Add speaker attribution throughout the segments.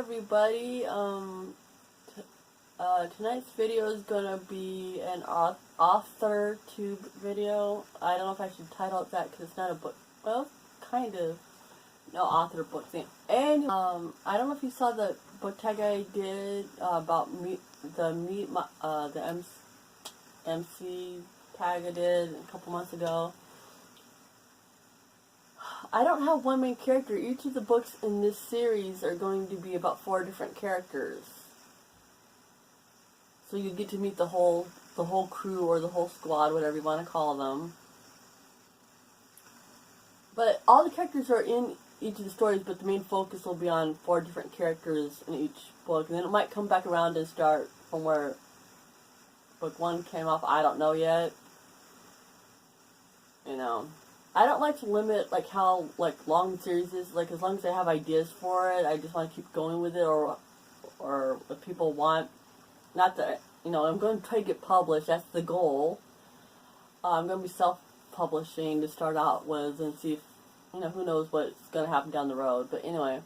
Speaker 1: everybody. Tonight's video is gonna be an Authortube video. I don't know if I should title it that because it's not a book. Well, kind of. No author book thing. And I don't know if you saw the book tag I did about the MC tag I did a couple months ago. I don't have one main character. Each of the books in this series are going to be about 4 different characters. So you get to meet the whole crew or the whole squad, whatever you want to call them. But all the characters are in each of the stories, but the main focus will be on 4 different characters in each book. And then it might come back around and start from where book 1 came off. I don't know yet. You know. I don't like to limit how long the series is. As long as I have ideas for it, I just want to keep going with it, or if people want. Not that, I'm going to try to get published. That's the goal. I'm going to be self-publishing to start out with and see if, who knows what's going to happen down the road. But anyway,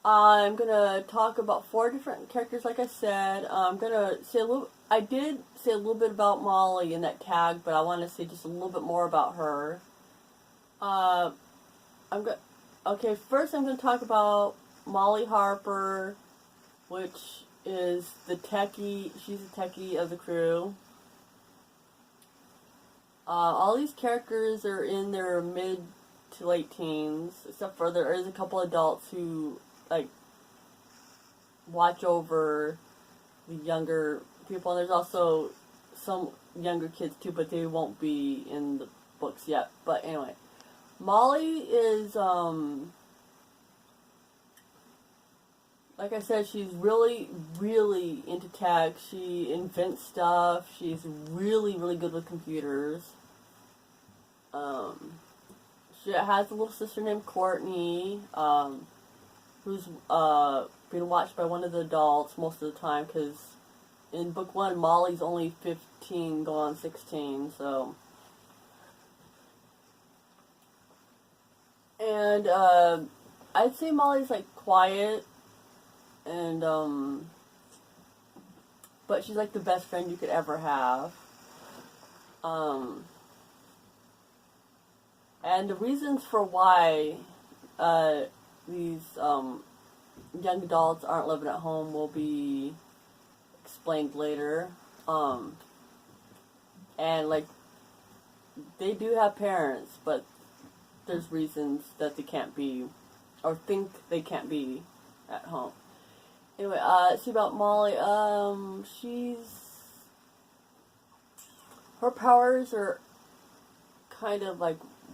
Speaker 1: I'm going to talk about 4 different characters, like I said. I'm going to say I did say a little bit about Molly in that tag, but I want to say just a little bit more about her. Okay, first I'm going to talk about Molly Harper, which is the techie. She's the techie of the crew. All these characters are in their mid to late teens, except for there is a couple adults who watch over the younger people, and there's also some younger kids too, but they won't be in the books yet. But anyway, Molly is like I said, she's really, really into tech. She invents stuff. She's really, really good with computers. She has a little sister named Courtney, who's being watched by one of the adults most of the time, because in book 1, Molly's only 15, going on 16, so. And I'd say Molly's quiet. And, but she's the best friend you could ever have. And the reasons for why, these, young adults aren't living at home will be explained later. And, they do have parents, but there's reasons that they can't be, or think they can't be at home. Anyway, see about Molly. Her powers are kind of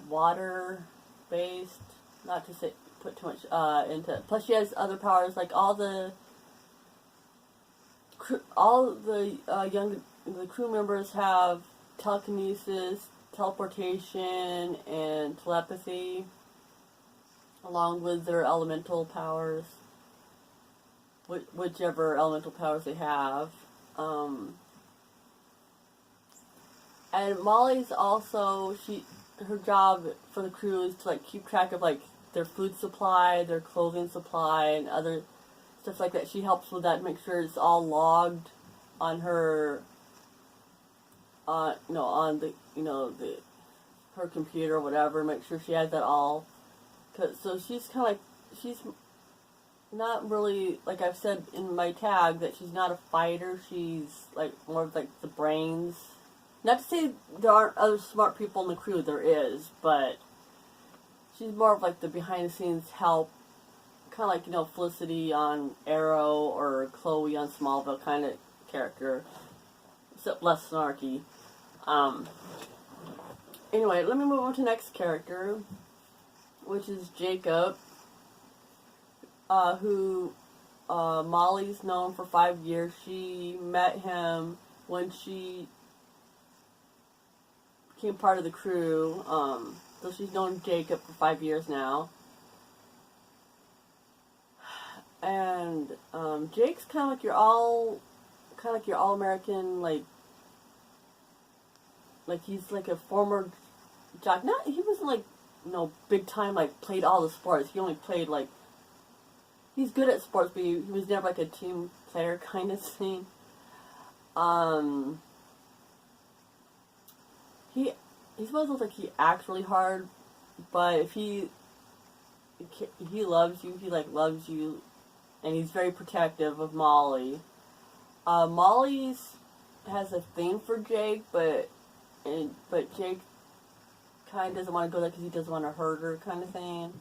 Speaker 1: water-based. Not to put too much into it. Plus, she has other powers, all the crew members have telekinesis, teleportation, and telepathy, along with their elemental powers. Whichever elemental powers they have. And Molly's also, her job for the crew is to keep track of their food supply, their clothing supply, and other stuff like that. She helps with that, make sure it's all logged on her, on the, her computer or whatever. Make sure she has that all. So she's kind of she's not really, I've said in my tag, that she's not a fighter. She's more of the brains. Not to say there aren't other smart people in the crew, there is, but she's more of the behind the scenes help, kind of Felicity on Arrow or Chloe on Smallville kind of character, except less snarky. Anyway, let me move on to the next character, which is Jacob. Who Molly's known for 5 years. She met him when she became part of the crew. So she's known Jacob for 5 years now. And Jake's kind of your all-American, he's a former jock. He wasn't big time, played all the sports. He only played he's good at sports, but he was never like a team player kind of thing. He's one of those, like, he acts really hard, but if he loves you, he like loves you, and he's very protective of Molly. Molly's has a thing for Jake, but Jake kind of doesn't want to go there because he doesn't want to hurt her, kind of thing.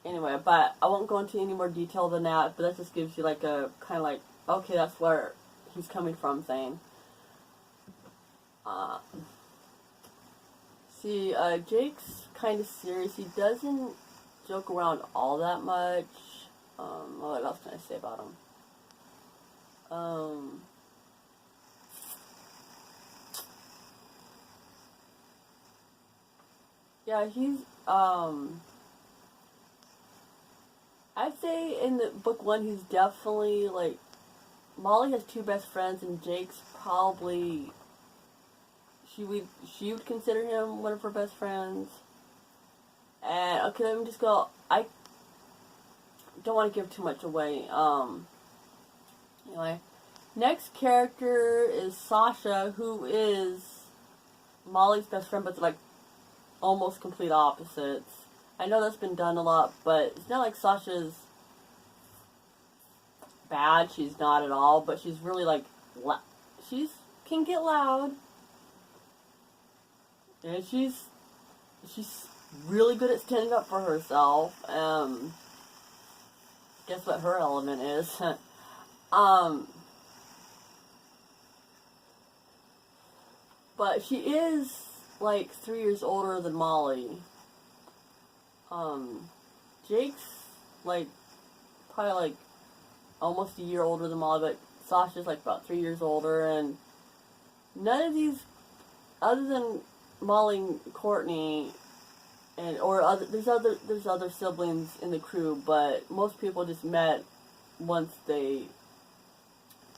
Speaker 1: Anyway, but I won't go into any more detail than that, but that just gives you like a kind of like, okay, that's where he's coming from thing. Jake's kind of serious. He doesn't joke around all that much. What else can I say about him? Yeah, he's, I'd say in the book 1, he's definitely, like, Molly has 2 best friends, and Jake's probably, she would consider him one of her best friends. And, okay, let me just go, I don't want to give too much away. Anyway, next character is Sasha, who is Molly's best friend, but, like, almost complete opposites. I know that's been done a lot, but it's not like Sasha's bad. She's not at all, but she's really like she's can get loud, and she's really good at standing up for herself. Guess what her element is? But she is like 3 years older than Molly. Jake's like probably like almost a year older than Molly, but Sasha's like about 3 years older, and none of these, other than Molly and Courtney, and there's other siblings in the crew, but most people just met once they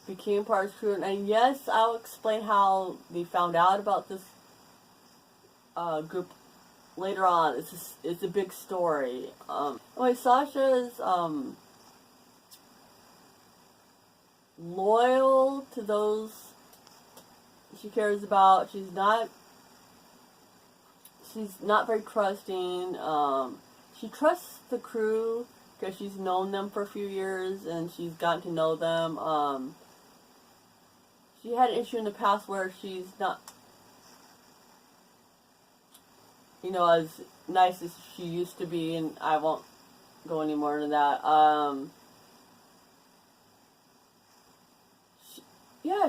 Speaker 1: became part of the crew. And yes, I'll explain how they found out about this group later on. It's a big story. Anyway, Sasha is loyal to those she cares about. She's not very trusting. She trusts the crew because she's known them for a few years and she's gotten to know them. She had an issue in the past where she's not, as nice as she used to be, and I won't go any more into that.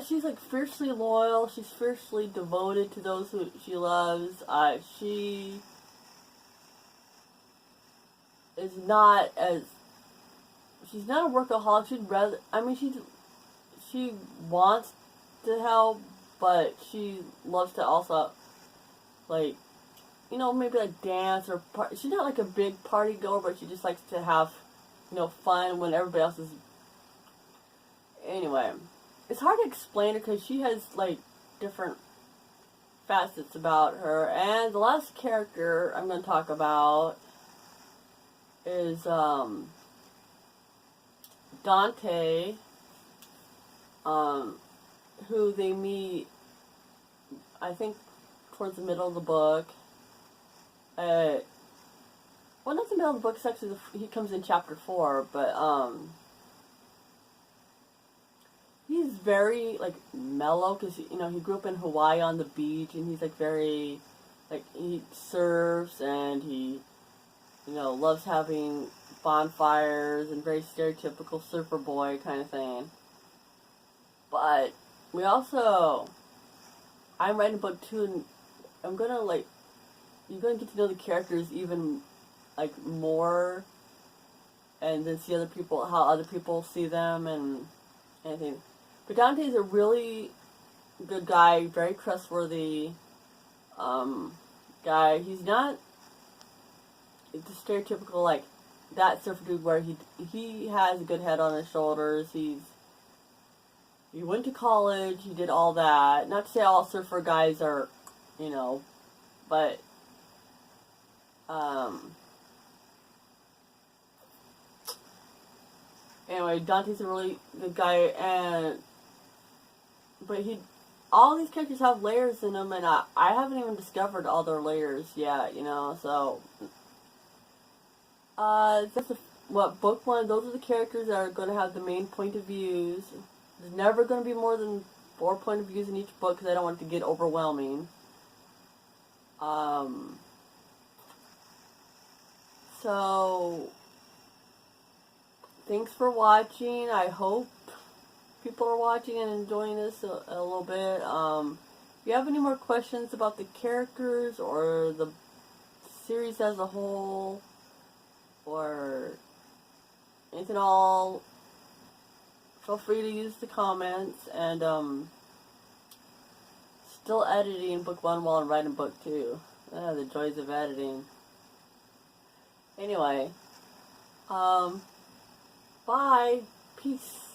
Speaker 1: She's like fiercely loyal. She's fiercely devoted to those who she loves. She is not as, she's not a workaholic. She wants to help, but she loves to also, like, maybe like dance or she's not like a big party goer, but she just likes to have, fun when everybody else is. Anyway, it's hard to explain her because she has like different facets about her. And the last character I'm going to talk about is Dante, who they meet, I think, towards the middle of the book. Well, not the middle of the book, it's actually, he comes in chapter 4, but, he's very, like, mellow, because, he grew up in Hawaii on the beach, and he's, like, very, like, he surfs, and he, loves having bonfires, and very stereotypical surfer boy kind of thing. But, I'm writing a book, too, and I'm gonna, like, you're going to get to know the characters even, like, more, and then see how other people see them, and anything. But Dante's a really good guy, very trustworthy, guy. He's not the stereotypical, like, that surfer dude where he has a good head on his shoulders. He went to college, he did all that. Not to say all surfer guys are, but Anyway, Dante's a really good guy, but all these characters have layers in them, and I haven't even discovered all their layers yet, you know, so, book one, those are the characters that are going to have the main point of views. There's never going to be more than 4 point of views in each book, because I don't want it to get overwhelming. So, thanks for watching. I hope people are watching and enjoying this a little bit. If you have any more questions about the characters or the series as a whole, or anything at all, feel free to use the comments. And still editing book 1 while I'm writing book 2. The joys of editing. Anyway, bye. Peace.